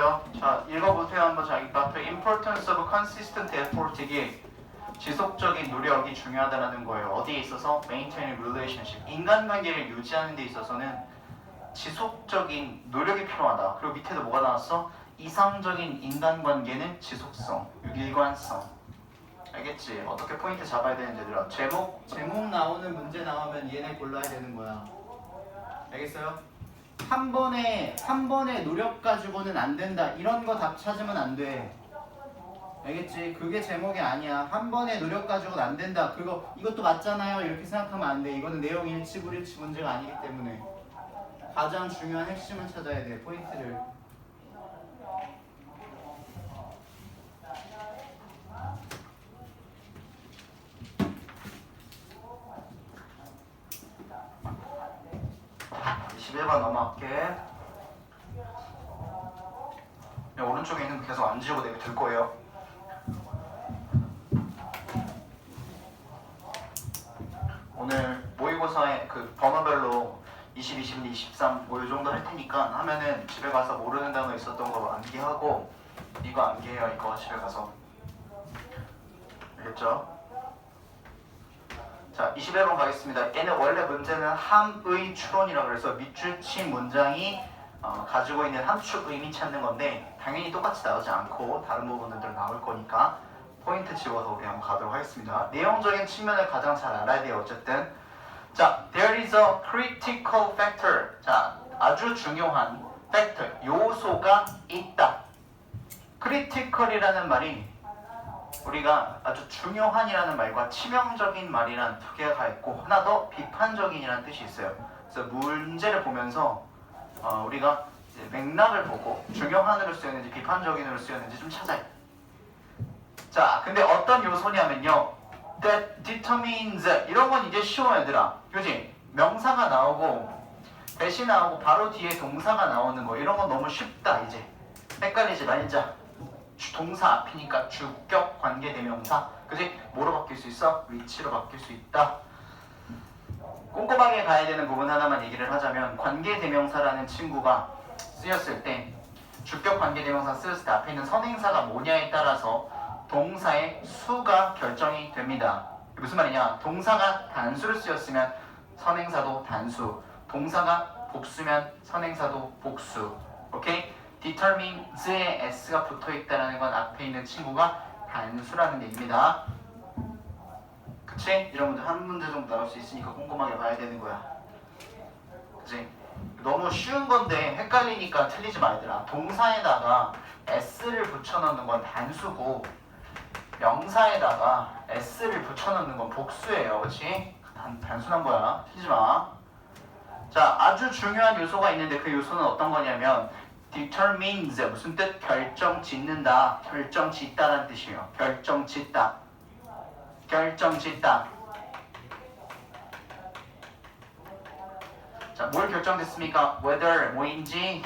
알겠죠? 자, 읽어보세요 한번 자기가. The importance of consistent effort. 이게 지속적인 노력이 중요하다는 거예요. 어디에 있어서? Maintaining relationship. 인간관계를 유지하는 데 있어서는 지속적인 노력이 필요하다. 그리고 밑에도 뭐가 나왔어? 이상적인 인간관계는 지속성, 일관성. 알겠지? 어떻게 포인트 잡아야 되는지 얘들아. 제목 나오는 문제 나오면 얘네 골라야 되는 거야. 알겠어요? 한 번에 노력 가지고는 안 된다. 이런 거 답 찾으면 안 돼. 알겠지? 그게 제목이 아니야. 한 번에 노력 가지고는 안 된다. 이것도 맞잖아요. 이렇게 생각하면 안 돼. 이거는 내용 일치 불일치 문제가 아니기 때문에 가장 중요한 핵심을 찾아야 돼. 포인트를. 넘어갈게. 오른쪽에 있는 거 계속 안 지우고 내가 들 거예요. 오늘 모의고사에 그 번호별로 20, 21, 23 뭐 이 정도 할 테니까 하면은 집에 가서 모르는 단어 있었던 거 암기하고 이거 암기해요. 이거 집에 가서. 알겠죠? 자, 21번 가겠습니다. 얘는 원래 문제는 함의 추론이라 그래서 밑줄친 문장이 가지고 있는 함축 의미 찾는 건데 당연히 똑같이 나오지 않고 다른 부분들 나올 거니까 포인트 지워서 우리 한번 가도록 하겠습니다. 내용적인 측면을 가장 잘 알아야 돼요. 어쨌든 자, there is a critical factor. 자, 아주 중요한 factor, 요소가 있다. critical이라는 말이 우리가 아주 중요한이라는 말과 치명적인 말이란 두 개가 있고 하나 더 비판적인이라는 뜻이 있어요. 그래서 문제를 보면서 우리가 이제 맥락을 보고 중요한으로 쓰였는지 비판적인으로 쓰였는지 좀 찾아요. 자, 근데 어떤 요소냐면요. that determines 이런 건 이제 쉬워요, 얘들아. 그지? 명사가 나오고 대시 나오고 바로 뒤에 동사가 나오는 거 이런 건 너무 쉽다. 이제 헷갈리지 말자. 동사 앞이니까 주격 관계대명사. 그지? 뭐로 바뀔 수 있어? 위치로 바뀔 수 있다. 꼼꼼하게 가야 되는 부분 하나만 얘기를 하자면 관계대명사라는 친구가 쓰였을 때 주격 관계대명사 쓰였을 때 앞에 있는 선행사가 뭐냐에 따라서 동사의 수가 결정이 됩니다. 무슨 말이냐? 동사가 단수를 쓰였으면 선행사도 단수, 동사가 복수면 선행사도 복수. 오케이? determines에 s가 붙어있다는 건 앞에 있는 친구가 단수라는 얘기입니다. 그치? 이런 문제 한 문제 정도 나올 수 있으니까 꼼꼼하게 봐야 되는 거야. 그치? 너무 쉬운 건데 헷갈리니까 틀리지 말더라. 동사에다가 s를 붙여넣는 건 단수고 명사에다가 s를 붙여넣는 건 복수예요. 그치? 단순한 거야. 틀리지 마. 자, 아주 중요한 요소가 있는데 그 요소는 어떤 거냐면 determines 무슨 뜻? 결정 짓는다. 결정 짓다라는 뜻이에요. 결정 짓다. 결정 짓다. 자, 뭘 결정됐습니까? whether 뭐인지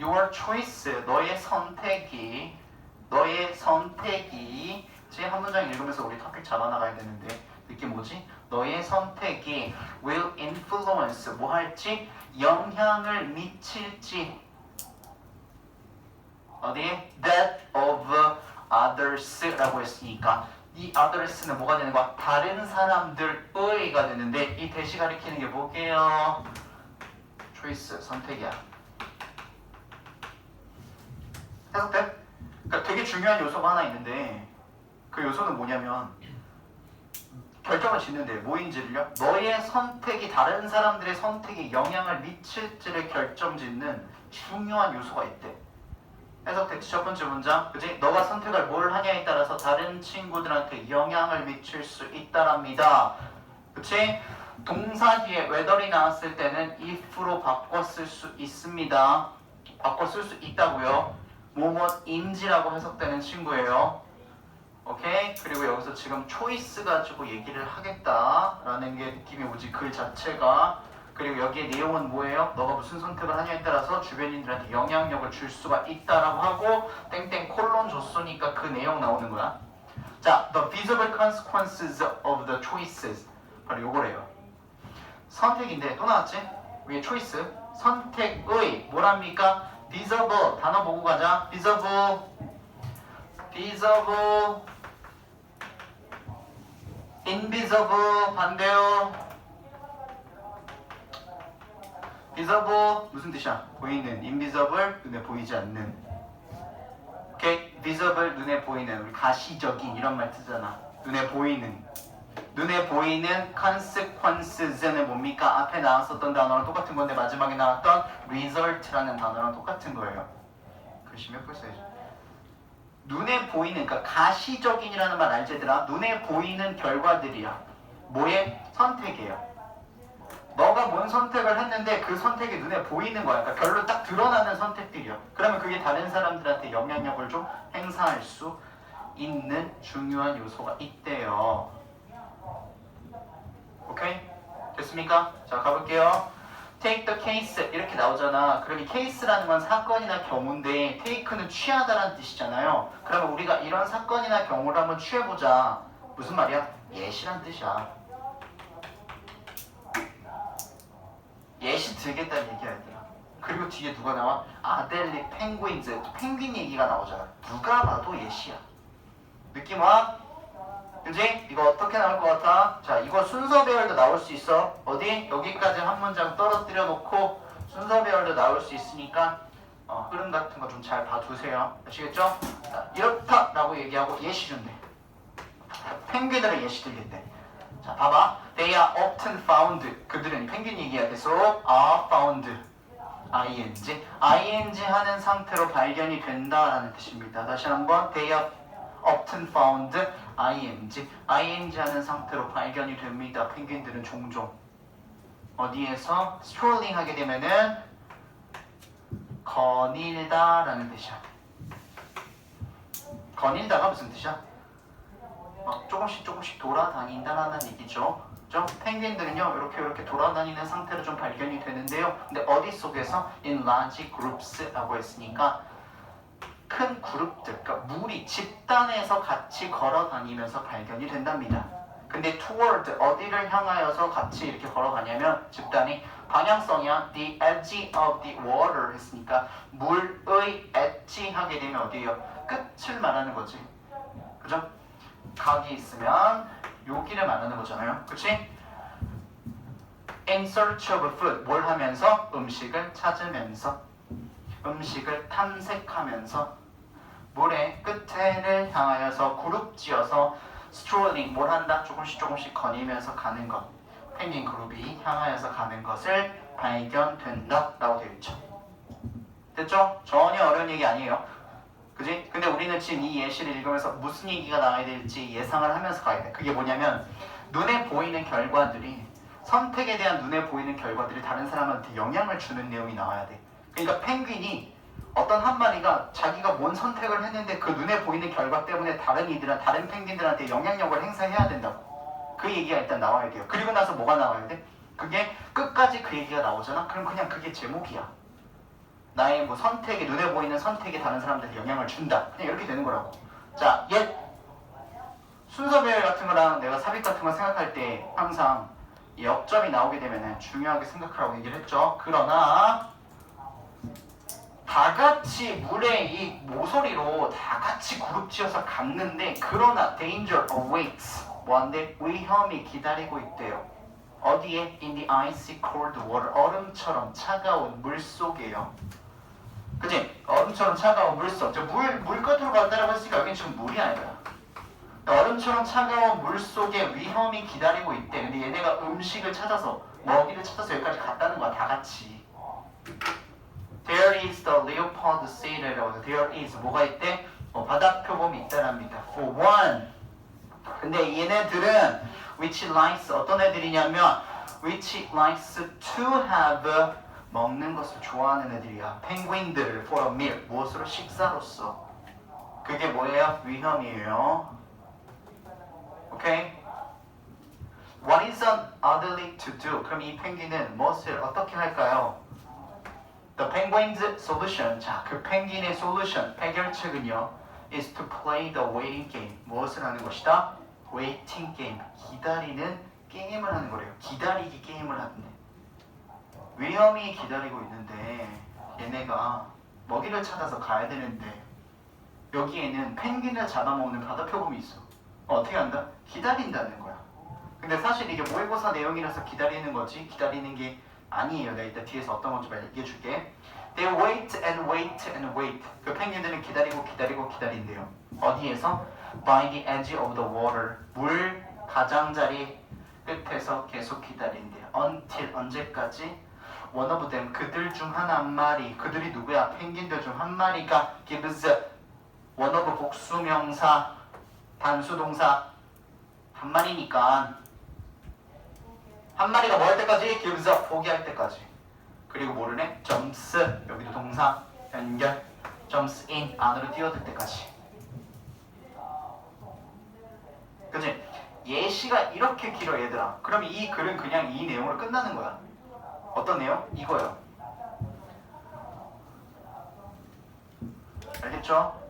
your choice 너의 선택이 제 한 문장 읽으면서 우리 토픽 잡아나가야 되는데 느낌 뭐지? 너의 선택이 will influence 뭐 할지 영향을 미칠지 어디에? that of others라고 했으니까 이 others는 뭐가 되는 거야? 다른 사람들의가 되는데 이 대시 가리키는 게 뭐게요? choice 선택이야. 해석돼? 그러니까 되게 중요한 요소가 하나 있는데 그 요소는 뭐냐면 결정을 짓는데 뭐인지를요? 너의 선택이 다른 사람들의 선택에 영향을 미칠지를 결정짓는 중요한 요소가 있대. 해석됐지? 첫 번째 문장. 그지? 너가 선택을 뭘 하냐에 따라서 다른 친구들한테 영향을 미칠 수 있다랍니다. 그치? 동사 뒤에 whether이 나왔을 때는 if로 바꿔 쓸 수 있습니다. 바꿔 쓸 수 있다고요. 뭐뭐인지라고 해석되는 친구예요. 오케이? 그리고 여기서 지금 초이스 가지고 얘기를 하겠다라는 게 느낌이 오지. 글 자체가. 그리고 여기에 내용은 뭐예요? 너가 무슨 선택을 하냐에 따라서 주변인들한테 영향력을 줄 수가 있다라고 하고 땡땡 콜론 줬으니까 그 내용 나오는 거야. 자, the visible consequences of the choices. 바로 요거래요. 선택인데 또 나왔지? 위에 초이스. 선택의 뭐랍니까? visible 단어 보고 가자. visible, visible, invisible 반대요. visible 무슨 뜻이야? 보이는. invisible 눈에 보이지 않는. 오케이? visible 눈에 보이는. 우리 가시적인 이런 말 쓰잖아. 눈에 보이는. 눈에 보이는 consequences는 뭡니까? 앞에 나왔었던 단어랑 똑같은 건데 마지막에 나왔던 result라는 단어랑 똑같은 거예요. 글씨 몇 글 써야지. 눈에 보이는, 그러니까 가시적인이라는 말 알지 얘들아? 눈에 보이는 결과들이야. 뭐의? 선택이에요. 너가 뭔 선택을 했는데 그 선택이 눈에 보이는 거야. 그러니까 별로 딱 드러나는 선택들이요. 그러면 그게 다른 사람들한테 영향력을 좀 행사할 수 있는 중요한 요소가 있대요. 오케이? 됐습니까? 자, 가볼게요. Take the case 이렇게 나오잖아. 그럼 이 case라는 건 사건이나 경우인데 take는 취하다라는 뜻이잖아요. 그러면 우리가 이런 사건이나 경우를 한번 취해보자. 무슨 말이야? 예시란 뜻이야. 예시 들겠다는 얘기야 얘들아. 그리고 뒤에 누가 나와? 아델리 펭귄즈. 펭귄 얘기가 나오잖아. 누가 봐도 예시야. 느낌 와? 그지? 이거 어떻게 나올 것 같아? 자, 이거 순서 배열도 나올 수 있어. 어디? 여기까지 한 문장 떨어뜨려 놓고 순서 배열도 나올 수 있으니까 흐름 같은 거 좀 잘 봐두세요. 아시겠죠? 자, 이렇다라고 얘기하고 예시 준대. 펭귄들은 예시 들겠대. 자, 봐봐. They are often found. 그들은 펭귄 얘기야. 계속 are found. ing 하는 상태로 발견이 된다라는 뜻입니다. 다시 한번 They are often found. ing 하는 상태로 발견이 됩니다. 펭귄들은 종종 어디에서 strolling 하게 되면은 거닐다라는 뜻이야. 거닐다가 무슨 뜻이야? 조금씩 돌아다닌다라는 얘기죠. 펭귄들은요 이렇게 돌아다니는 상태로 좀 발견이 되는데요. 근데 어디 속에서? in large groups라고 했으니까 큰 그룹들, 그러니까 무리, 집단에서 같이 걸어다니면서 발견이 된답니다. 근데 toward 어디를 향하여서 같이 이렇게 걸어가냐면 집단이 방향성이야. the edge of the water 했으니까 물의 엣지 하게 되면 어디예요? 끝을 말하는 거지. 그죠? 각이 있으면 여기를 말하는 거잖아요. 그치? in search of food 뭘 하면서? 음식을 찾으면서 음식을 탐색하면서 물의 끝에를 향하여서 그룹 지어서 strolling 뭘 한다? 조금씩 거니면서 가는 것. 펭귄 그룹이 향하여서 가는 것을 발견된다 라고 되어 있죠. 됐죠? 전혀 어려운 얘기 아니에요. 그지? 근데 우리는 지금 이 예시를 읽으면서 무슨 얘기가 나와야 될지 예상을 하면서 가야 돼. 그게 뭐냐면 눈에 보이는 결과들이 선택에 대한 눈에 보이는 결과들이 다른 사람한테 영향을 주는 내용이 나와야 돼. 그러니까 펭귄이 어떤 한 마리가 자기가 뭔 선택을 했는데 그 눈에 보이는 결과 때문에 다른 펭귄들한테 영향력을 행사해야 된다고. 그 얘기가 일단 나와야 돼요. 그리고 나서 뭐가 나와야 돼? 그게 끝까지 그 얘기가 나오잖아? 그럼 그냥 그게 제목이야. 나의 뭐 선택이, 눈에 보이는 선택이 다른 사람들한테 영향을 준다. 그냥 이렇게 되는 거라고. 자, 옛 순서 배열 같은 거랑 내가 삽입 같은 거 생각할 때 항상 역점이 나오게 되면 중요하게 생각하라고 얘기를 했죠. 그러나 다 같이 물의 이 모서리로 다 같이 그룹 지어서 갔는데 그러나 danger awaits 뭔데? 위험이 기다리고 있대요. 어디에? in the icy cold water 얼음처럼 차가운 물 속에요. 그치? 얼음처럼 차가운 물 속. 물 끝으로 간다라고 했으니까 여긴 지금 물이 아니라 얼음처럼 차가운 물 속에 위험이 기다리고 있대. 근데 얘네가 음식을 찾아서 먹이를 찾아서 여기까지 갔다는 거야. 다 같이. There is the leopard seal이라고 해서 there is 뭐가 있대? 바다 표범이 있다랍니다. For one. 근데 얘네들은 which likes 어떤 애들이냐면 which likes to have 먹는 것을 좋아하는 애들이야. 펭귄들을 for a meal 무엇으로? 식사로서. 그게 뭐예요? 위험이에요. 오케이? What is an adult to do? 그럼 이 펭귄은 무엇을 어떻게 할까요? The penguin's solution. 자, 그 펭귄의 solution, 해결책은요, is to play the waiting game. 무엇을 하는 것이다? waiting game. 기다리는 게임을 하는 거래요. 기다리기 게임을 하는데. 위험이 기다리고 있는데 얘네가 먹이를 찾아서 가야 되는데 여기에는 펭귄을 잡아먹는 바다표범이 있어. 어떻게 한다? 기다린다는 거야. 근데 사실 이게 모의고사 내용이라서 기다리는 거지 기다리는 게 아니에요. 내가 이따 뒤에서 어떤 건지 얘기해 줄게. They wait and wait and wait. 그 펭귄들은 기다리고 기다리고 기다린대요. 어디에서? By the edge of the water. 물 가장자리 끝에서 계속 기다린대요. Until 언제까지? One of them 그들 중 한 마리. 그들이 누구야? 펭귄들 중 한 마리가 gives one of 복수명사 단수동사 한 마리니까 한 마리가 뭐 할 때까지? gives up 포기할 때까지. 그리고 모르네? jumps 여기도 동사 연결 jumps in 안으로 뛰어들 때까지. 그치? 예시가 이렇게 길어 얘들아. 그럼 이 글은 그냥 이 내용으로 끝나는 거야. 어떤 내용? 이거요. 알겠죠?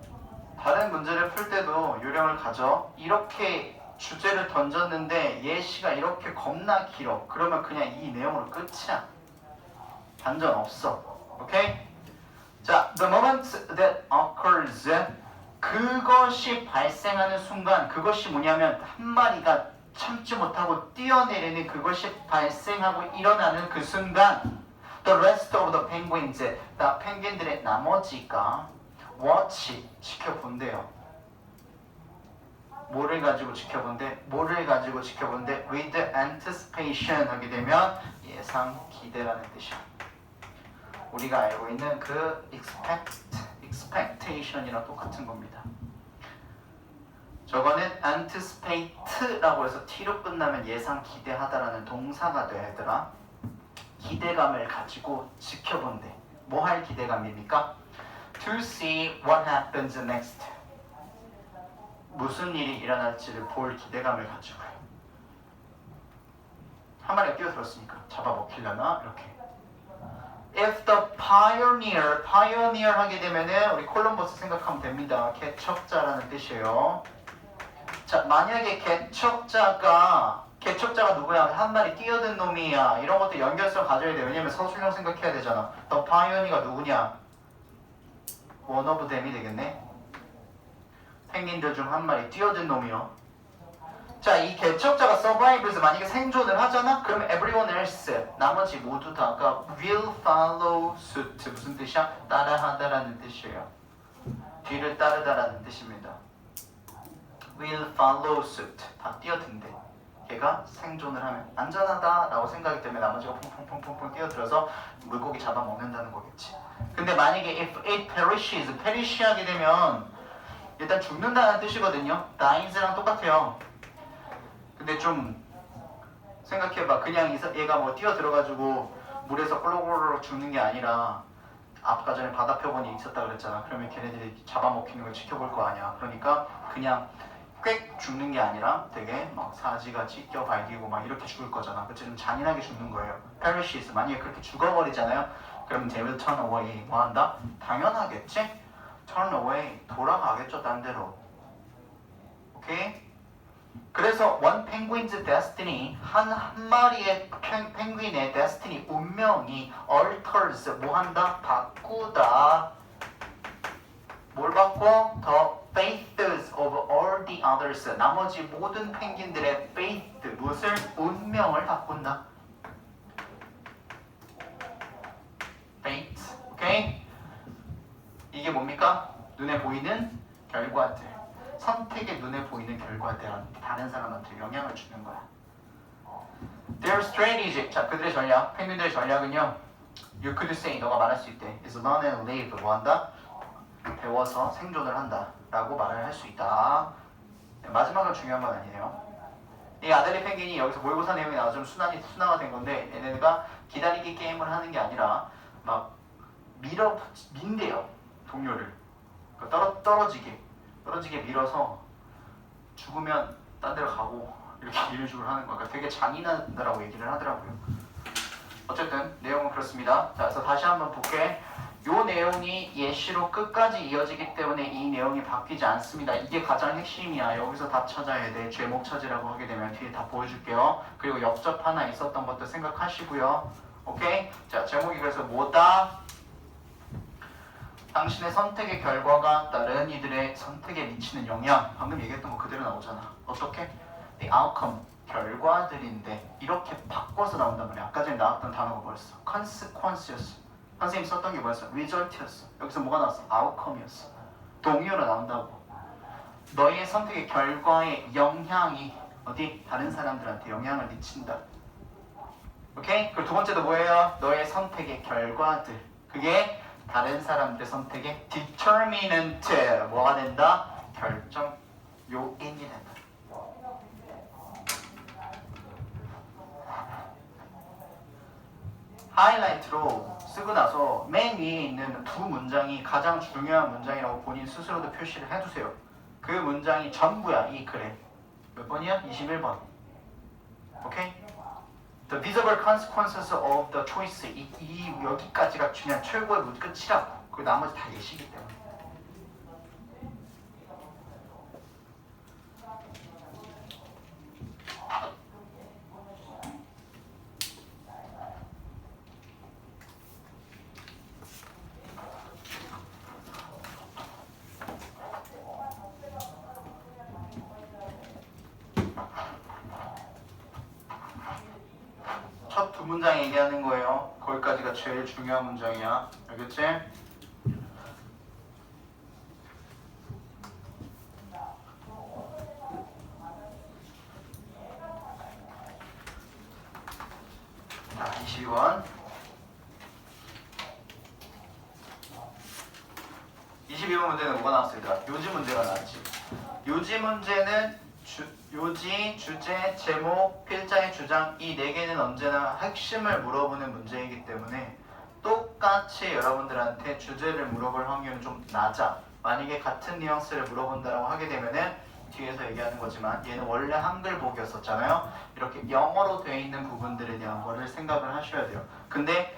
다른 문제를 풀 때도 요령을 가져. 이렇게 주제를 던졌는데 예시가 이렇게 겁나 길어. 그러면 그냥 이 내용으로 끝이야. 반전 없어. 오케이? 자, the moment that occurs. 그것이 발생하는 순간, 그것이 뭐냐면 한 마리가 참지 못하고 뛰어내리는 그것이 발생하고 일어나는 그 순간, the rest of the penguins, 펭귄들의 나머지가 watch, 지켜본대요. 뭐를 가지고 지켜본대? 뭐를 가지고 지켜본대? with anticipation 하게 되면 예상, 기대라는 뜻이야. 우리가 알고 있는 그 expectation이랑 똑같은 겁니다. 저거는 anticipate라고 해서 t로 끝나면 예상, 기대하다라는 동사가 돼 얘들아. 기대감을 가지고 지켜본대. 뭐 할 기대감입니까? To see what happens next. 무슨 일이 일어날지를 볼 기대감을 가지고요. 한 마리가 뛰어들었으니까 잡아먹히려나? 이렇게. If the pioneer 하게 되면은 우리 콜럼버스 생각하면 됩니다. 개척자라는 뜻이에요. 자, 만약에 개척자가 누구야? 한 마리 뛰어든 놈이야. 이런 것도 연결성 가져야 돼. 왜냐면 서술형 생각해야 되잖아. The pioneer가 누구냐? One of them이 되겠네. 펭귄들 중 한 마리 뛰어든 놈이요. 자, 이 개척자가 survive에서 만약에 생존을 하잖아? 그럼 everyone else, 나머지 모두 다가 will follow suit. 무슨 뜻이야? 따라하다라는 뜻이에요. 뒤를 따르다라는 뜻입니다. will follow suit. 다 뛰어든대. 걔가 생존을 하면 안전하다라고 생각이 되면 나머지가 퐁퐁퐁퐁 뛰어들어서 물고기 잡아먹는다는 거겠지. 근데 만약에 if it perishes, perish하게 되면 일단 죽는다는 뜻이거든요. dies랑 똑같아요. 근데 좀 생각해봐. 그냥 얘가 뭐 뛰어들어가지고 물에서 꼴록꼴록 죽는 게 아니라 아까 전에 바다 표본이 있었다 그랬잖아. 그러면 걔네들이 잡아먹히는 걸 지켜볼 거 아니야. 그러니까 그냥 꽥 죽는 게 아니라 되게 막 사지가 찢겨 발기고 막 이렇게 죽을 거잖아. 그치? 좀 잔인하게 죽는 거예요. perishes. 만약에 그렇게 죽어버리잖아요. 그럼 they will turn away. 뭐 한다? 당연하겠지? turn away. 돌아가겠죠, 딴 데로. 오케이? 그래서 one penguin's destiny, 한 마리의 펭귄의 destiny, 운명이 alters, 뭐 한다? 바꾸다. 뭘 바꿔? The fates of all the others, 나머지 모든 펭귄들의 fate, 무엇을? 운명을 바꾼다. fate, 오케이? 이게 뭡니까? 눈에 보이는 결과들. 선택의 눈에 보이는 결과들은 다른 사람한테 영향을 주는 거야. Their strategy, 자 그들의 전략, 펭귄들의 전략은요. You could say, 너가 말할 수 있대. is learn and live, 뭐 한다? 배워서 생존을 한다 라고 말을 할 수 있다. 마지막은 중요한 건 아니에요. 이 아델리 펭귄이 여기서 모의고사 내용이 나와서 좀 순화가 된 건데 얘네가 기다리기 게임을 하는 게 아니라 막 민대요 동료를. 떨어지게 밀어서 죽으면 딴 데로 가고 이렇게 이런 식으로 하는 거야. 그러니까 되게 잔인하다라고 얘기를 하더라고요. 어쨌든 내용은 그렇습니다. 자, 그래서 다시 한번 볼게. 요 내용이 예시로 끝까지 이어지기 때문에 이 내용이 바뀌지 않습니다. 이게 가장 핵심이야. 여기서 답 찾아야 돼. 제목 찾으라고 하게 되면 뒤에 다 보여줄게요. 그리고 역접 하나 있었던 것도 생각하시고요. 오케이? 자, 제목이 그래서 뭐다? 당신의 선택의 결과가 다른 이들의 선택에 미치는 영향. 방금 얘기했던 거 그대로 나오잖아. 어떻게? The outcome. 결과들인데 이렇게 바꿔서 나온단 말이야. 아까 전에 나왔던 단어가 뭐였어? consequence였어. 선생님 썼던 게 뭐였어? result였어. 여기서 뭐가 나왔어? outcome이었어. 동의어로 나온다고. 너의 선택의 결과의 영향이 어디? 다른 사람들한테 영향을 미친다. 오케이? 그리고 두 번째도 뭐예요? 너의 선택의 결과들. 그게 다른 사람들의 선택의 determinant. 뭐가 된다? 결정 요인이 된다. 하이라이트로 쓰고 나서 맨 위에 있는 두 문장이 가장 중요한 문장이라고 본인 스스로도 표시를 해두세요. 그 문장이 전부야, 이 글에. 몇 번이야? 21번. 오케이? The visible consequences of the choice. 여기까지가 중요한 최고의 끝이라고. 그 나머지 다 예시기 때문에. 첫 두 문장 얘기하는 거예요. 거기까지가 제일 중요한 문장이야. 알겠지? 자, 22번. 22번 문제는 뭐가 나왔습니다. 요지 문제가 나왔지. 요지 문제는 요지, 주제, 제목, 필자의 주장 이 네 개는 언제나 핵심을 물어보는 문제이기 때문에 똑같이 여러분들한테 주제를 물어볼 확률은 좀 낮아. 만약에 같은 뉘앙스를 물어본다고 하게 되면은 뒤에서 얘기하는 거지만 얘는 원래 한글복이었었잖아요. 이렇게 영어로 되어 있는 부분들에 대한 거를 생각을 하셔야 돼요. 근데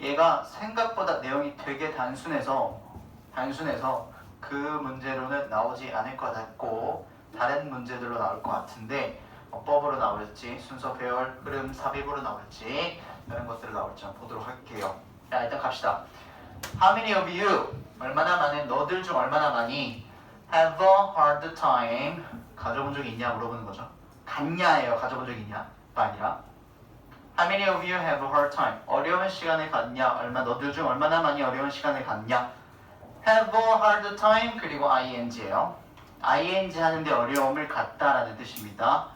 얘가 생각보다 내용이 되게 단순해서 그 문제로는 나오지 않을 것 같고 다른 문제들로 나올 것 같은데 어법으로 나올지 순서 배열 흐름 삽입으로 나올지 이런 것들을 나올지 한번 보도록 할게요. 자, 일단 갑시다. How many of you 얼마나 많은 너들 중 얼마나 많이 have a hard time 가져본 적이 있냐 물어보는 거죠. 갔냐예요. 가져본 적이 있냐가 아니라 How many of you have a hard time 어려운 시간을 갖냐 너들 중 얼마나 많이 어려운 시간을 갖냐 have a hard time 그리고 ing예요. ing 하는데 어려움을 갖다라는 뜻입니다.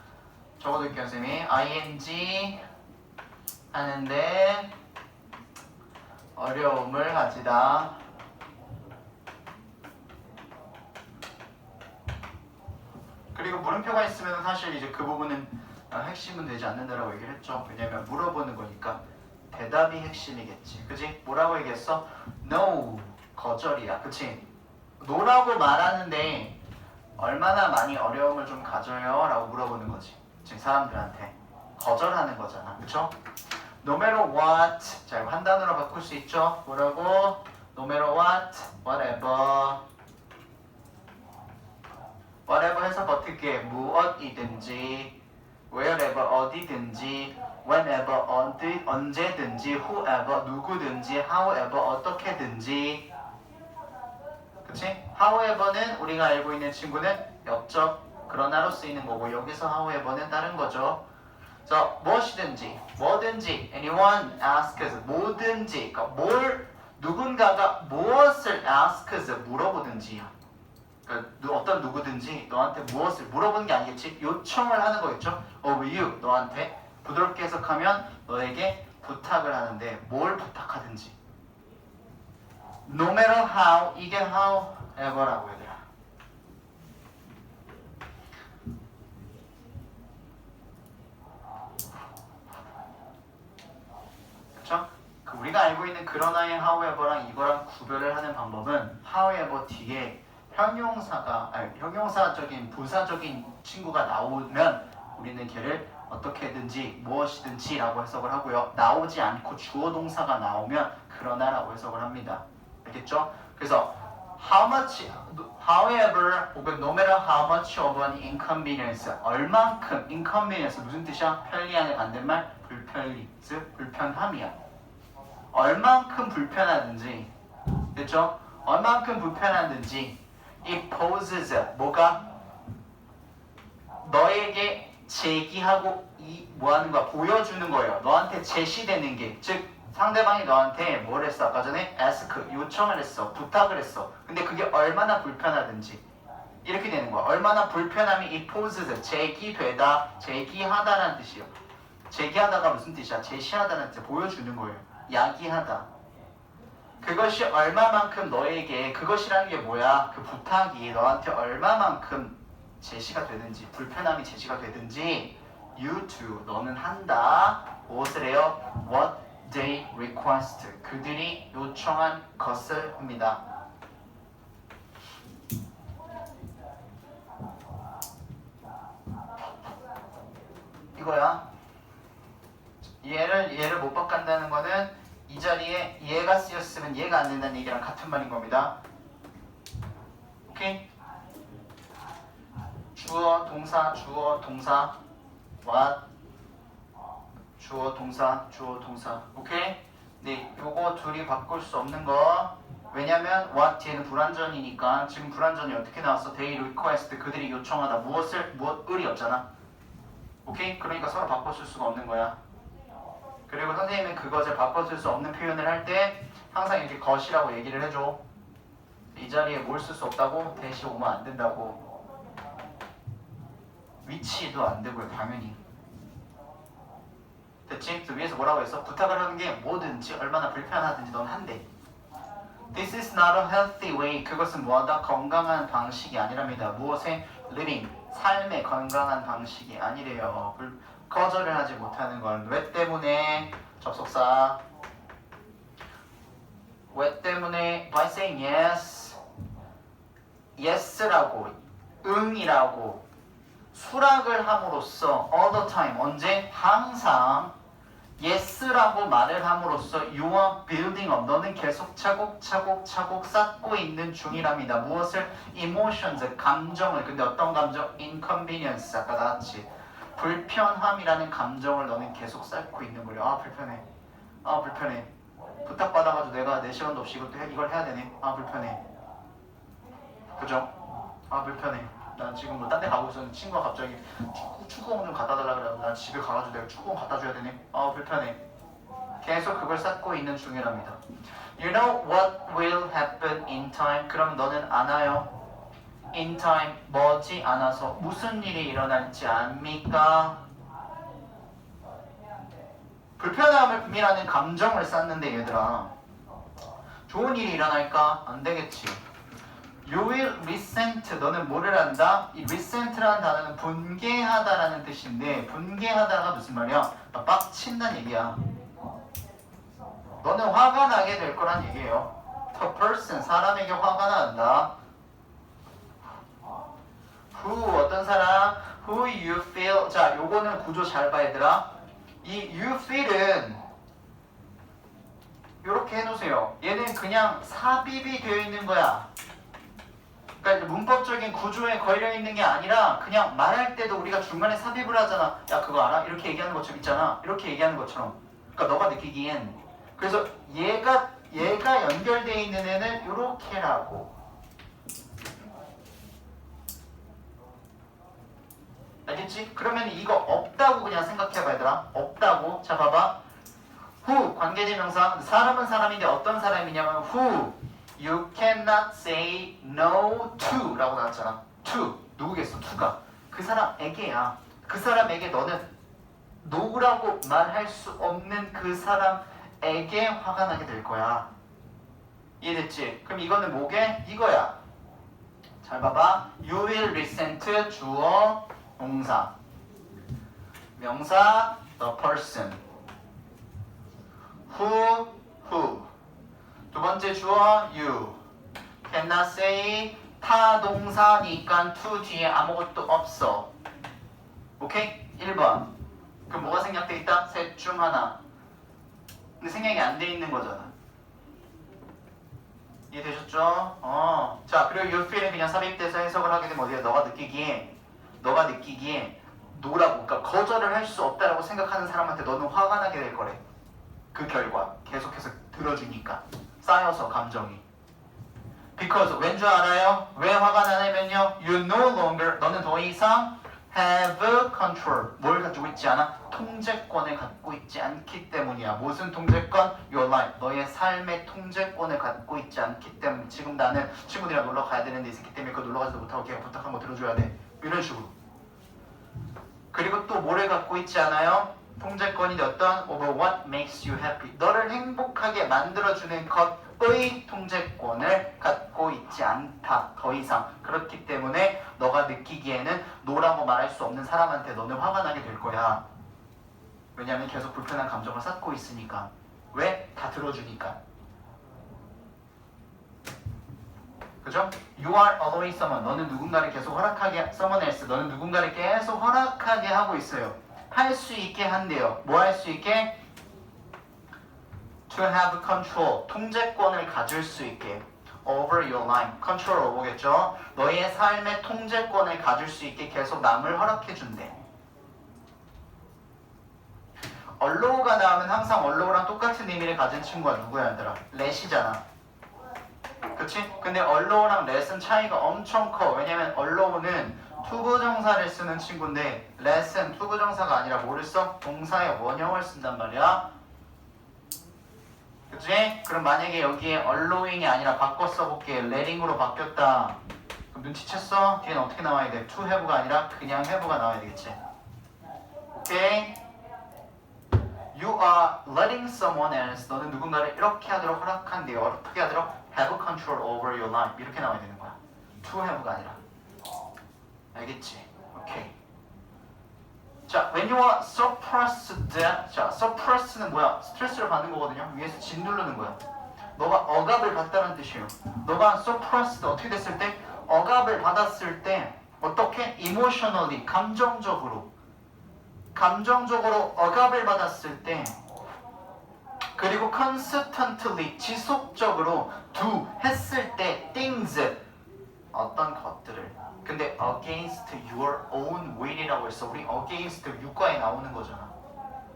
적어둘게요 선생님이 ing 하는데 어려움을 가지다. 그리고 물음표가 있으면 사실 이제 그 부분은 핵심은 되지 않는다라고 얘기를 했죠. 왜냐면 물어보는 거니까 대답이 핵심이겠지. 그치? 뭐라고 얘기했어? No 거절이야. 그치? no라고 말하는데 얼마나 많이 어려움을 좀 가져요? 라고 물어보는 거지. 지금 사람들한테 거절하는 거잖아. 그쵸? No matter what 자 이거 한 단어로 바꿀 수 있죠? 뭐라고? No matter what, whatever whatever 해서 버틸게. 무엇이든지 wherever 어디든지 whenever 언제든지 whoever 누구든지 however 어떻게든지 그치? however는 우리가 알고 있는 친구는 역적 그러나로 쓰이는 거고 여기서 however는 다른 거죠. 자, 무엇이든지 뭐든지 anyone asks 뭐든지 그러니까 누군가가 무엇을 asks 물어보든지요. 그러니까 어떤 누구든지 너한테 무엇을 물어보는 게 아니겠지? 요청을 하는 거겠죠? of you 너한테 부드럽게 해석하면 너에게 부탁을 하는데 뭘 부탁하든지 no matter how 이게 however라고 얘들아. 그쵸? 우리가 알고 있는 그러나의 however랑 이거랑 구별을 하는 방법은 however 뒤에 형용사적인 부사적인 친구가 나오면 우리는 걔를 어떻게든지 무엇이든지 라고 해석을 하고요. 나오지 않고 주어 동사가 나오면 그러나라고 해석을 합니다. 알겠죠? 그래서 how much, however 혹은 no matter how much of an inconvenience 얼만큼 inconvenience 무슨 뜻이야? 편리함의 반대말 불편리 즉 불편함이야. 얼만큼 불편하든지 됐죠? 얼만큼 불편하든지 it poses 뭐가 너에게 제기하고 이 뭐하는 거야 보여주는 거예요. 너한테 제시되는 게 즉 상대방이 너한테 뭘 했어 아까 전에 ask 요청을 했어 부탁을 했어. 근데 그게 얼마나 불편하든지 이렇게 되는 거야. 얼마나 불편함이 it poses 제기되다 제기하다라는 뜻이에요. 제기하다가 무슨 뜻이야? 제시하다는 뜻 보여주는 거예요. 야기하다. 그것이 얼마만큼 너에게 그것이라는 게 뭐야? 그 부탁이 너한테 얼마만큼 제시가 되든지 불편함이 제시가 되든지 you do 너는 한다. 무엇을 해요? What they request 그들이 요청한 것을 합니다. 이거야. 얘를 못 바꾼다는 거는 이 자리에 얘가 쓰였으면 얘가 안 된다는 얘기랑 같은 말인 겁니다. 오케이? 주어, 동사, what 주어, 동사. 오케이? 네, 요거 둘이 바꿀 수 없는 거. 왜냐면 what 뒤에는 불완전이니까 지금 불완전이 어떻게 나왔어? They request 그들이 요청하다 무엇을이 없잖아. 오케이? 그러니까 서로 바꿔줄 수가 없는 거야. 그리고 선생님은 그것을 바꿔줄 수 없는 표현을 할 때 항상 이렇게 것이라고 얘기를 해줘. 이 자리에 뭘 쓸 수 없다고? 대시 오면 안 된다고. 위치도 안 되고요, 당연히. 됐지? 그래서 위에서 뭐라고 했어? 부탁을 하는 게 뭐든지 얼마나 불편하든지 넌 한대. This is not a healthy way. 그것은 뭐하다? 건강한 방식이 아니랍니다. 무엇의? living. 삶의 건강한 방식이 아니래요. 거절을 하지 못하는 건 왜 때문에? 접속사. 왜 때문에? By saying yes. yes라고, 응이라고 수락을 함으로써 all the time, 언제? 항상 yes라고 말을 함으로써 you are building up, 너는 계속 차곡차곡 쌓고 있는 중이랍니다. 무엇을? emotions, 감정을. 근데 어떤 감정? inconvenience, 아까 나왔지. 불편함이라는 감정을 너는 계속 쌓고 있는 거래. 아 불편해. 아 불편해. 부탁받아가지고 내가 4시간도 없이 이걸 해야 되네. 아 불편해. 그죠? 아 불편해. 난 지금 뭐 딴 데 가고 있었는데 친구가 갑자기 축구공 좀 갖다 달라 그래서 난 집에 가가지고 내가 축구공 갖다 줘야 되네. 아 불편해. 계속 그걸 쌓고 있는 중이랍니다. You know what will happen in time? 그럼 너는 알아요. in time 뭐지 않아서 무슨 일이 일어날지 압니까? 불편함이라는 감정을 쌓는데 얘들아 좋은 일이 일어날까? 안 되겠지. You will resent 너는 뭐를 한다? 이 resent라는 단어는 분개하다라는 뜻인데 분개하다가 무슨 말이야? 빡친다는 얘기야. 너는 화가 나게 될 거란 얘기예요. The person 사람에게 화가 난다. Who 어떤 사람? Who you feel. 자, 요거는 구조 잘 봐 얘들아. 이 you feel은 요렇게 해놓으세요. 얘는 그냥 삽입이 되어 있는 거야. 그러니까 문법적인 구조에 걸려 있는 게 아니라 그냥 말할 때도 우리가 중간에 삽입을 하잖아. 야 그거 알아? 이렇게 얘기하는 것처럼 있잖아. 이렇게 얘기하는 것처럼. 그러니까 너가 느끼기엔 그래서 얘가 연결되어 있는 애는 요렇게라고. 알겠지? 그러면 이거 없다고 그냥 생각해봐 얘들아. 없다고. 자 봐봐. who 관계대명사. 사람은 사람인데 어떤 사람이냐면 who you cannot say no to 라고 나왔잖아. to 누구겠어? to가 그 사람에게야. 그 사람에게 너는 no라고 말할 수 없는 그 사람에게 화가 나게 될 거야. 이해됐지? 그럼 이거는 뭐게? 이거야. 잘 봐봐. You will resent 주어 동사 명사 the person who 두 번째 주어 you cannot say 타동사니까 to 뒤에 아무것도 없어. 오케이? 1번 그럼 뭐가 생략돼 있다? 셋 중 하나. 근데 생략이 안 돼 있는 거잖아. 이해되셨죠? 자 그리고 you feel은 그냥 삽입돼서 해석을 하게 되면 어디야? 너가 느끼기에 노라고 그러니까 거절을 할 수 없다라고 생각하는 사람한테 너는 화가 나게 될 거래. 그 결과 계속해서 들어주니까 쌓여서 감정이. Because 왠 줄 알아요? 왜 화가 나냐면요. You no longer 너는 더 이상 have control 뭘 가지고 있지 않아? 통제권을 갖고 있지 않기 때문이야. 무슨 통제권? Your life 너의 삶의 통제권을 갖고 있지 않기 때문에 지금 나는 친구들이랑 놀러 가야 되는데 이 새끼 때문에 그거 놀러 가지도 못하고 걔가 부탁한 거 들어줘야 돼. 이런 식으로. 그리고 또 뭐를 갖고 있지 않아요? 통제권이 어떤 over what makes you happy 너를 행복하게 만들어주는 것의 통제권을 갖고 있지 않다. 더 이상. 그렇기 때문에 너가 느끼기에는 노라고 말할 수 없는 사람한테 너는 화가 나게 될 거야. 왜냐하면 계속 불편한 감정을 쌓고 있으니까. 왜? 다 들어주니까. 그죠? You are always someone. 너는 누군가를 계속 허락하게 someone else. 너는 누군가를 계속 허락하게 하고 있어요. 할 수 있게 한대요. 뭐 할 수 있게? To have control. 통제권을 가질 수 있게. Over your life. control 오겠죠? 너의 삶의 통제권을 가질 수 있게 계속 남을 허락해 준대. allow가 나오면 항상 allow랑 똑같은 의미를 가진 친구가 누구야 얘들아? let이잖아. 그치? 근데 allow랑 let은 차이가 엄청 커. 왜냐면 allow는 투부정사를 쓰는 친구인데 let은 투부정사가 아니라 뭐를 써? 동사의 원형을 쓴단 말이야. 그치? 그럼 만약에 여기에 allowing이 아니라 바꿔 써볼게. letting으로 바뀌었다. 그럼 눈치챘어? 뒤에는 어떻게 나와야 돼? to have가 아니라 그냥 have가 나와야 되겠지. 오케이? You are letting someone else. 너는 누군가를 이렇게 하도록 허락한대요. 어떻게 하도록? Have control over your life. 이렇게 나와야 되는 거야. To have가 아니라. 알겠지? 오케이. 자, when you are suppressed. 자, suppress는 뭐야? 스트레스를 받는 거거든요. 위에서 짓누르는 거야. 너가 억압을 받다는 뜻이에요. 너가 suppressed 어떻게 됐을 때? 억압을 받았을 때 어떻게? emotionally, 감정적으로 억압을 받았을 때 그리고 constantly, 지속적으로 do, 했을 때 things, 어떤 것들을 근데 against your own will이라고 했어. 우리 against 유과에 나오는 거잖아.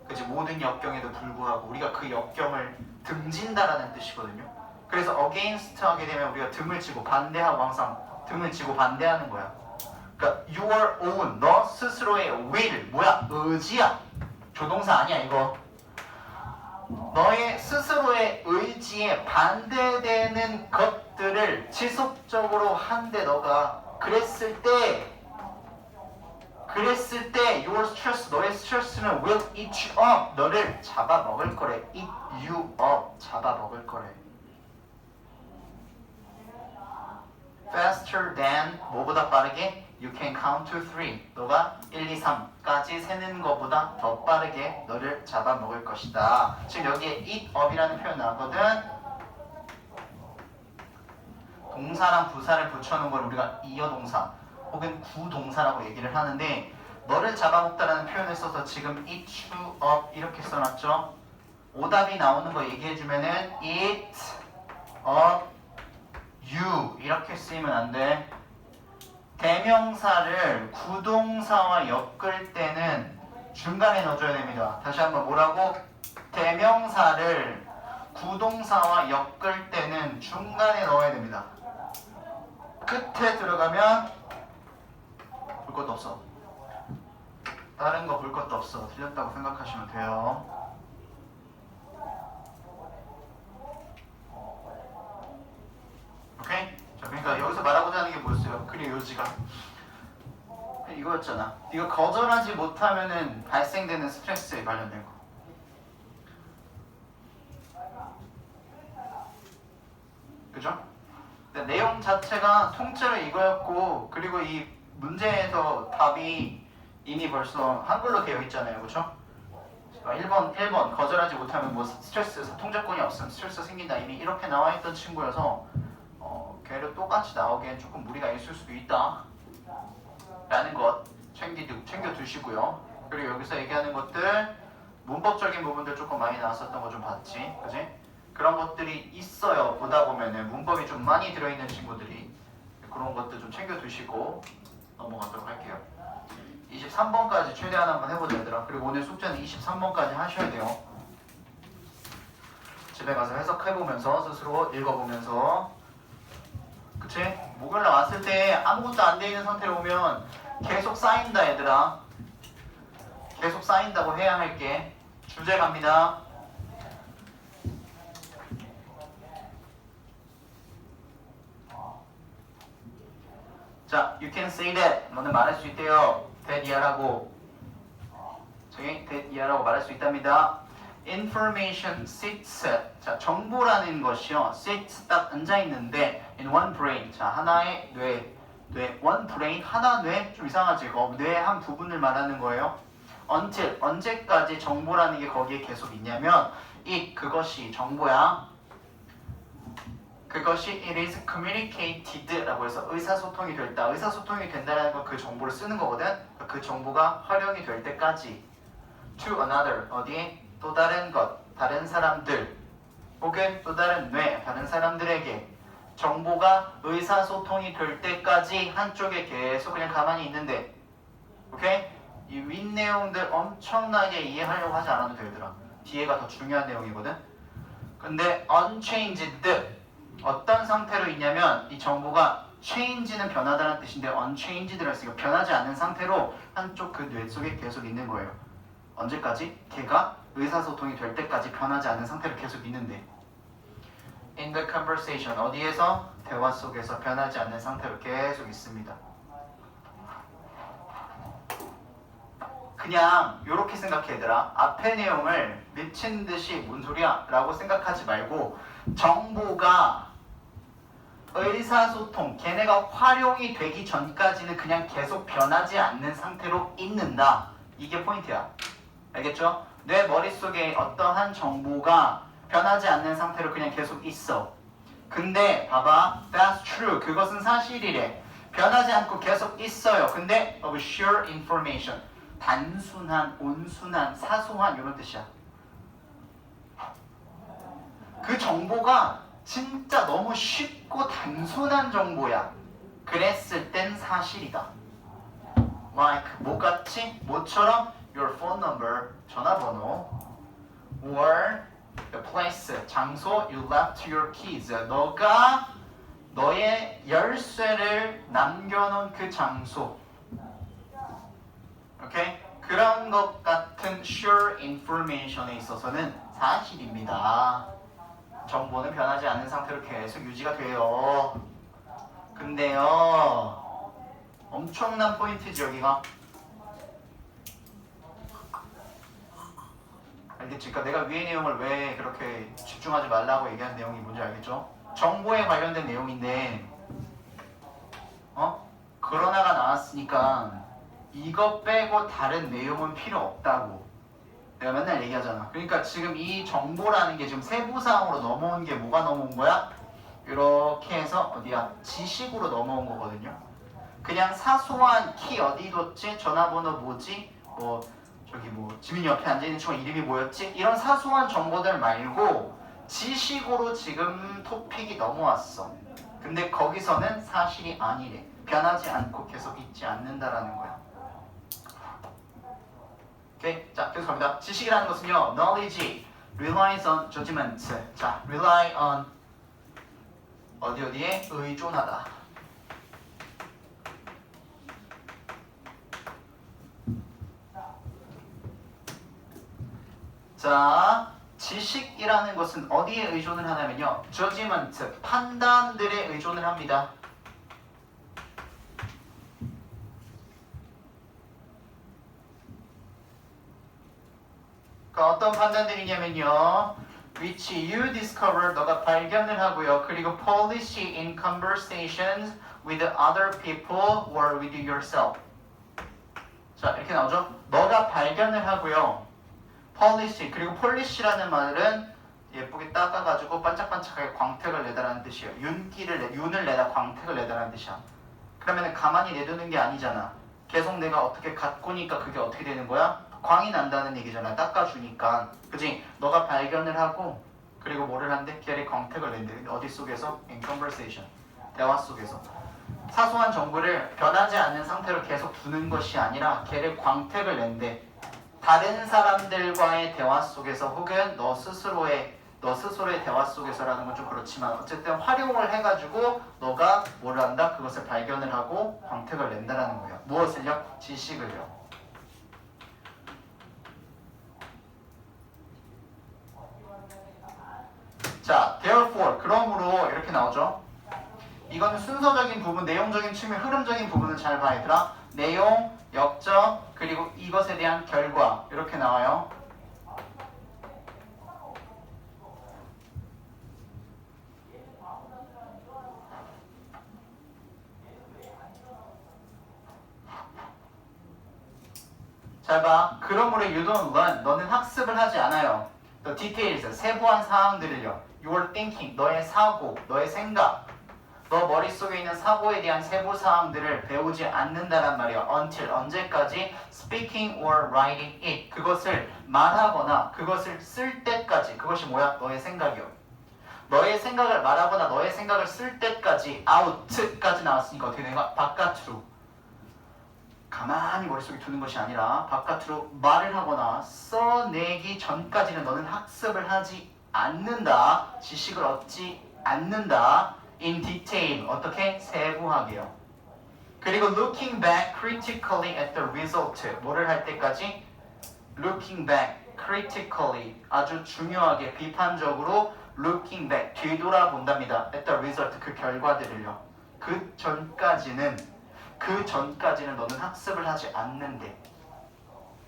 그치? 모든 역경에도 불구하고 우리가 그 역경을 등진다라는 뜻이거든요. 그래서 against 하게 되면 우리가 등을 치고 반대하고 항상 등을 치고 반대하는 거야. 그러니까 your own, 너 스스로의 will, 뭐야? 의지야. 조동사 아니야 이거. 너의 스스로의 의지에 반대되는 것들을 지속적으로 한데 너가 그랬을 때 your stress, 너의 스트레스는 will eat you up, 너를 잡아먹을 거래. eat you up, 잡아먹을 거래. faster than, 뭐보다 빠르게? You can count to 3. 너가 1, 2, 3까지 세는 것보다 더 빠르게 너를 잡아먹을 것이다. 지금 여기에 eat up이라는 표현 나왔거든. 동사랑 부사를 붙여놓은 걸 우리가 이어동사 혹은 구동사라고 얘기를 하는데 너를 잡아먹다라는 표현을 써서 지금 eat you up 이렇게 써놨죠. 오답이 나오는 거 얘기해주면은 eat up you 이렇게 쓰이면 안 돼. 대명사를 구동사와 엮을 때는 중간에 넣어줘야 됩니다. 다시 한번 뭐라고? 대명사를 구동사와 엮을 때는 중간에 넣어야 됩니다. 끝에 들어가면 볼 것도 없어. 다른 거 볼 것도 없어. 틀렸다고 생각하시면 돼요. 오케이? 자, 그러니까 여기서 말하고자 하는 게 뭐였어요? 그의 요지가 이거였잖아. 이거 거절하지 못하면은 발생되는 스트레스에 관련된 거. 그죠? 내용 자체가 통째로 이거였고 그리고 이 문제에서 답이 이미 벌써 한글로 되어 있잖아요. 그렇죠? 1번 거절하지 못하면 뭐 스트레스 통제권이 없으면 스트레스 생긴다 이미 이렇게 나와 있던 친구여서 걔를 똑같이 나오기엔 조금 무리가 있을 수도 있다 라는 것 챙겨 두시고요. 그리고 여기서 얘기하는 것들 문법적인 부분들 조금 많이 나왔었던 거 좀 봤지? 그지? 그런 것들이 있어요. 보다 보면은 문법이 좀 많이 들어있는 친구들이 그런 것들 좀 챙겨 두시고 넘어가도록 할게요. 23번까지 최대한 한번 해보자 얘들아. 그리고 오늘 숙제는 23번까지 하셔야 돼요. 집에 가서 해석해보면서 스스로 읽어보면서 그치? 목요일날 왔을 때 아무것도 안 돼 있는 상태로 오면 계속 쌓인다 얘들아. 계속 쌓인다고 해야 할게. 주제 갑니다. 자, you can say that. 너는 말할 수 있대요. that 이하라고. 저기 that 이하라고 말할 수 있답니다. information sits. 자, 정보라는 것이요. sits 딱 앉아 있는데 in one brain. 자, 하나의 뇌. one brain 하나 뇌 좀 이상하지? 뇌의 한 부분을 말하는 거예요. until 언제까지 정보라는 게 거기에 계속 있냐면 그것이 정보야. 그것이 it is communicated라고 해서 의사소통이 됐다. 의사소통이 된다는 건 그 정보를 쓰는 거거든. 그 정보가 활용이 될 때까지 to another 어디에 또 다른 것, 다른 사람들 혹은 또 다른 뇌, 다른 사람들에게 정보가 의사소통이 될 때까지 한쪽에 계속 그냥 가만히 있는데 오케이? 이 윗내용들 엄청나게 이해하려고 하지 않아도 되더라. 뒤에가 더 중요한 내용이거든. 근데 unchanged 어떤 상태로 있냐면 이 정보가 change는 변하다는 뜻인데 unchanged라고 했으니까 변하지 않는 상태로 한쪽 그 뇌 속에 계속 있는 거예요. 언제까지? 걔가 의사소통이 될 때까지 변하지 않는 상태로 계속 있는데 in the conversation 어디에서? 대화 속에서 변하지 않는 상태로 계속 있습니다. 그냥 이렇게 생각해 얘들아. 앞의 내용을 미친 듯이 뭔 소리야? 라고 생각하지 말고 정보가 의사소통, 걔네가 활용이 되기 전까지는 그냥 계속 변하지 않는 상태로 있는다. 이게 포인트야. 알겠죠? 내 머릿속에 어떠한 정보가 변하지 않는 상태로 그냥 계속 있어. 근데 봐봐. That's true. 그것은 사실이래. 변하지 않고 계속 있어요. 근데 of sure information. 단순한, 온순한, 사소한 이런 뜻이야. 그 정보가 진짜 너무 쉽고 단순한 정보야. 그랬을 땐 사실이다. Like 뭐같이? 뭐처럼? Your phone number, 전화번호 or the place, 장소 you left your keys. 너가 너의 열쇠를 남겨놓은 그 장소. 오케이? 그런 것 같은 sure information에 있어서는 사실입니다. 정보는 변하지 않는 상태로 계속 유지가 돼요. 근데요, 엄청난 포인트지 여기가. 알겠지? 그러니까 내가 위의 내용을 왜 그렇게 집중하지 말라고 얘기한 내용이 뭔지 알겠죠? 정보에 관련된 내용인데 그러나가 나왔으니까 이거 빼고 다른 내용은 필요 없다고 내가 맨날 얘기하잖아. 그러니까 지금 이 정보라는 게 지금 세부사항으로 넘어온 게 뭐가 넘어온 거야? 이렇게 해서 어디야? 지식으로 넘어온 거거든요. 그냥 사소한 키 어디 뒀지? 전화번호 뭐지? 저기 지민이 옆에 앉아있는 친구 이름이 뭐였지? 이런 사소한 정보들 말고 지식으로 지금 토픽이 넘어왔어. 근데 거기서는 사실이 아니래. 변하지 않고 계속 있지 않는다라는 거야. 오케이? 자, 계속 갑니다. 지식이라는 것은요, knowledge relies on judgment. 자, rely on 어디에 의존하다. 자, 지식이라는 것은 어디에 의존을 하냐면요, judgment, 판단들에 의존을 합니다. 어떤 판단들이냐면요, which you discover, 너가 발견을 하고요, 그리고 policy in conversations with other people or with yourself. 자, 이렇게 나오죠. 너가 발견을 하고요, policy, 그리고 policy라는 말은 예쁘게 닦아가지고 반짝반짝하게 광택을 내다라는 뜻이에요. 윤을 내다 광택을 내다라는 뜻이야. 그러면 가만히 내두는 게 아니잖아. 계속 내가 어떻게 가꾸니까 그게 어떻게 되는 거야? 광이 난다는 얘기잖아. 닦아주니까. 그치? 너가 발견을 하고 그리고 뭐를 한대? 걔를 광택을 낸대. 어디 속에서? In conversation. 대화 속에서. 사소한 정보를 변하지 않는 상태로 계속 두는 것이 아니라 걔를 광택을 낸대. 다른 사람들과의 대화 속에서 혹은 너 스스로의 너 스스로의 대화 속에서라는 건 좀 그렇지만 어쨌든 활용을 해가지고 너가 뭘 한다? 그것을 발견을 하고 광택을 낸다라는 거예요. 무엇을요? 지식을요. 자, therefore, 그러므로 이렇게 나오죠. 이거는 순서적인 부분, 내용적인 측면, 흐름적인 부분은 잘 봐야 되라. 내용, 역적, 그리고 이것에 대한 결과 이렇게 나와요. 잘 봐. 그러므로 you don't learn. 너는 학습을 하지 않아요. The details, 세부한 사항들을요. Your thinking, 너의 사고, 너의 생각. 너 머릿속에 있는 사고에 대한 세부 사항들을 배우지 않는다란 말이야. Until, 언제까지? Speaking or writing it. 그것을 말하거나 그것을 쓸 때까지. 그것이 뭐야? 너의 생각이요. 너의 생각을 말하거나 너의 생각을 쓸 때까지 out까지 나왔으니까 어떻게 되는가? 바깥으로. 가만히 머릿속에 두는 것이 아니라 바깥으로 말을 하거나 써내기 전까지는 너는 학습을 하지 않는다. 지식을 얻지 않는다. In detail, 어떻게? 세부하게요. 그리고 looking back critically at the result. 뭐를 할 때까지? Looking back critically, 아주 중요하게 비판적으로 looking back, 뒤돌아본답니다. At the result, 그 결과들을요. 그 전까지는 너는 학습을 하지 않는데.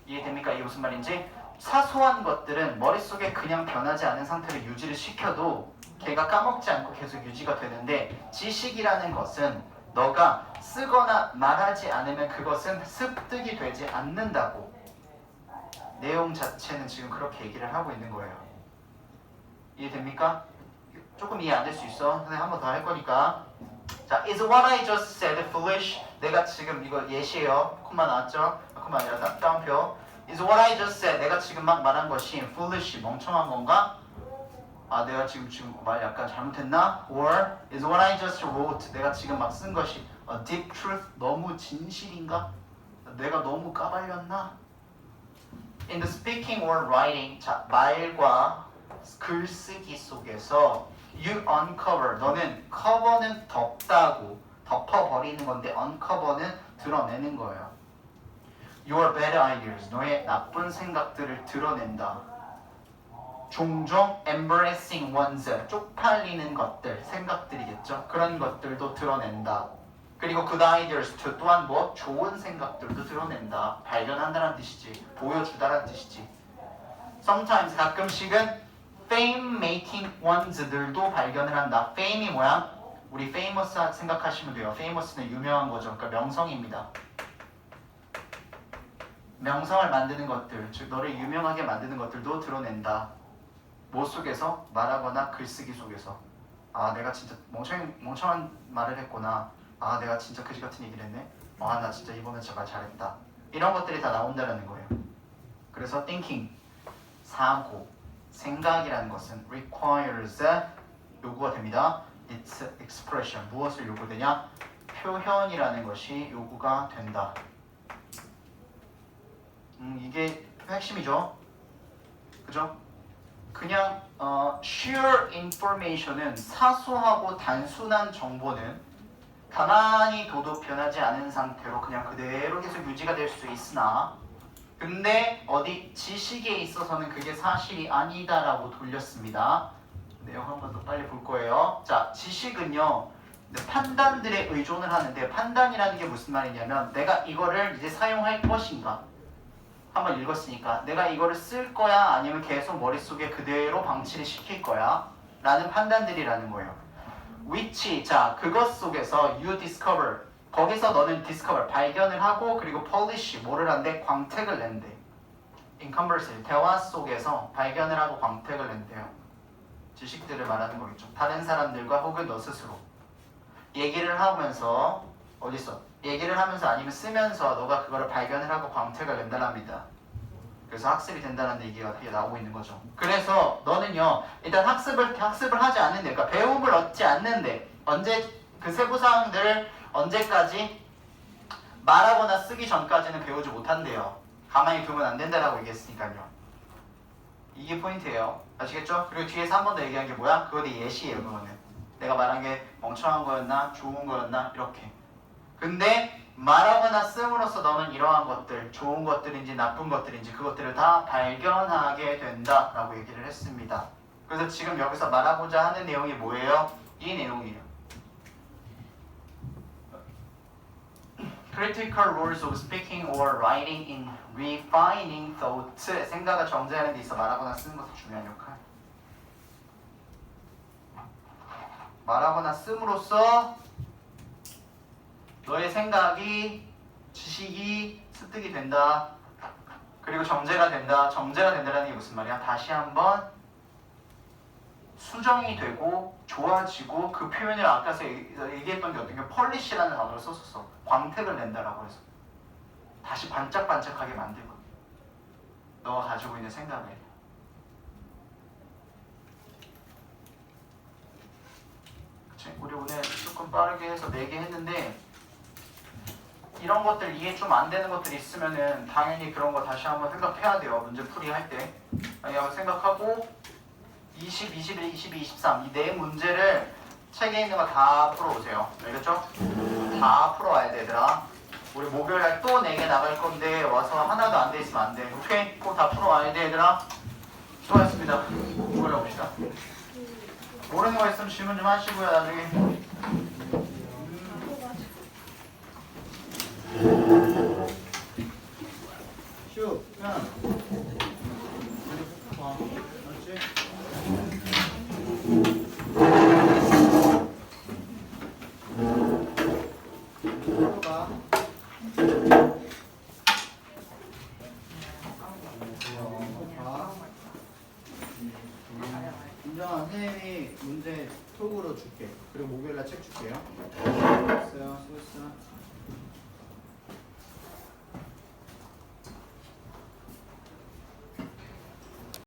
이해됩니까? 이게 무슨 말인지? 사소한 것들은 머릿속에 그냥 변하지 않은 상태로 유지를 시켜도 걔가 까먹지 않고 계속 유지가 되는데, 지식이라는 것은 너가 쓰거나 말하지 않으면 그것은 습득이 되지 않는다고. 내용 자체는 지금 그렇게 얘기를 하고 있는 거예요. 이해됩니까? 조금 이해 안 될 수 있어. 선생님 한 번 더 할 거니까. 자, is what I just said foolish? 내가 지금 이거 예시예요. 콤마 나왔죠? 콤마 아니라 따옴표. is what I just said, 내가 지금 막 말한 것이 foolish, 멍청한 건가? 아, 내가 지금 말 약간 잘못했나? Or is what I just wrote, 내가 지금 막 쓴 것이 a deep truth, 너무 진실인가? 내가 너무 까발렸나? In the speaking or writing, 자, 말과 글쓰기 속에서 you uncover, 너는 cover는 덮다고 덮어버리는 건데 uncover는 드러내는 거예요. Your bad ideas, 너의 나쁜 생각들을 드러낸다. 종종 embarrassing ones, 쪽팔리는 것들, 생각들이겠죠. 그런 것들도 드러낸다. 그리고 good ideas too, 또한 뭐? 좋은 생각들도 드러낸다. 발견한다는 뜻이지. 보여주다라는 뜻이지. Sometimes, 가끔씩은 fame making ones들도 발견을 한다. fame이 뭐야? 우리 famous 생각하시면 돼요. famous는 유명한 거죠. 그러니까 명성입니다. 명성을 만드는 것들, 즉 너를 유명하게 만드는 것들도 드러낸다. 뭐 속에서? 말하거나 글쓰기 속에서. 아, 내가 진짜 멍청한 말을 했구나. 아, 내가 진짜 그지 같은 얘기를 했네. 아, 나 진짜 이번에 진짜 말 잘했다. 이런 것들이 다 나온다는 거예요. 그래서 thinking, 사고, 생각이라는 것은 requires, 요구가 됩니다. It's expression, 무엇을 요구되냐? 표현이라는 것이 요구가 된다. 이게 핵심이죠. 그죠? 그냥 sheer information은 사소하고 단순한 정보는 가만히 둬도 변하지 않은 상태로 그냥 그대로 계속 유지가 될 수 있으나, 근데 어디 지식에 있어서는 그게 사실이 아니다라고 돌렸습니다. 내용 한 번 더 빨리 볼 거예요. 자, 지식은요 판단들에 의존을 하는데, 판단이라는 게 무슨 말이냐면 내가 이거를 이제 사용할 것인가, 한번 읽었으니까 내가 이거를 쓸 거야 아니면 계속 머릿속에 그대로 방치를 시킬 거야 라는 판단들이라는 거예요. which, 자, 그것 속에서 you discover, 거기서 너는 discover, 발견을 하고, 그리고 polish, 뭐를 한대? 광택을 낸대. in conversation, 대화 속에서 발견을 하고 광택을 낸대요. 지식들을 말하는 거겠죠. 다른 사람들과 혹은 너 스스로 얘기를 하면서, 어딨어? 얘기를 하면서 아니면 쓰면서 너가 그거를 발견을 하고 광택을 낸다랍니다. 그래서 학습이 된다는 얘기가 그게 나오고 있는 거죠. 그래서 너는요 일단 학습을 하지 않는데, 그러니까 배움을 얻지 않는데, 언제 그 세부 사항들을 언제까지? 말하거나 쓰기 전까지는 배우지 못한대요. 가만히 두면 안 된다라고 얘기했으니까요. 이게 포인트예요. 아시겠죠? 그리고 뒤에서 한 번 더 얘기한 게 뭐야? 그거 내 예시예요. 그거는 내가 말한 게 멍청한 거였나 좋은 거였나 이렇게. 근데 말하거나 씀으로써 너는 이러한 것들, 좋은 것들인지 나쁜 것들인지 그것들을 다 발견하게 된다라고 얘기를 했습니다. 그래서 지금 여기서 말하고자 하는 내용이 뭐예요? 이 내용이에요. Critical rules of speaking or writing in refining thought. 생각을 정제하는 데 있어 말하거나 쓰는 것은 중요한 역할. 말하거나 씀으로써 너의 생각이, 지식이 습득이 된다. 그리고 정제가 된다. 정제가 된다는 게 무슨 말이야? 다시 한번 수정이 되고 좋아지고 그 표현을 아까 얘기했던 게 어떤 게 펄리시라는 단어를 썼었어. 광택을 낸다라고 해서 다시 반짝반짝하게 만들고 너가 가지고 있는 생각을. 그치? 우리 오늘 조금 빠르게 해서 4개 했는데 이런 것들 이해 좀 안 되는 것들이 있으면은 당연히 그런 거 다시 한번 생각해야 돼요. 문제 풀이 할 때. 한번 생각하고 20, 21, 22, 23 이 4 문제를 책에 있는 거 다 풀어오세요. 알겠죠? 다 풀어와야 돼 얘들아. 우리 목요일날 또 4개 나갈 건데 와서 하나도 안 돼 있으면 안 돼. 오케이? 꼭 다 풀어와야 돼 얘들아. 수고하셨습니다. 올라봅시다. 모르는 거 있으면 질문 좀 하시고요 나중에. 슉, 야. 이리 봐. 알았지? 봐. 인정아, 선생님이 문제 톡으로 줄게. 그리고 목요일날 책 줄게요. 수고했어요. 수고했어.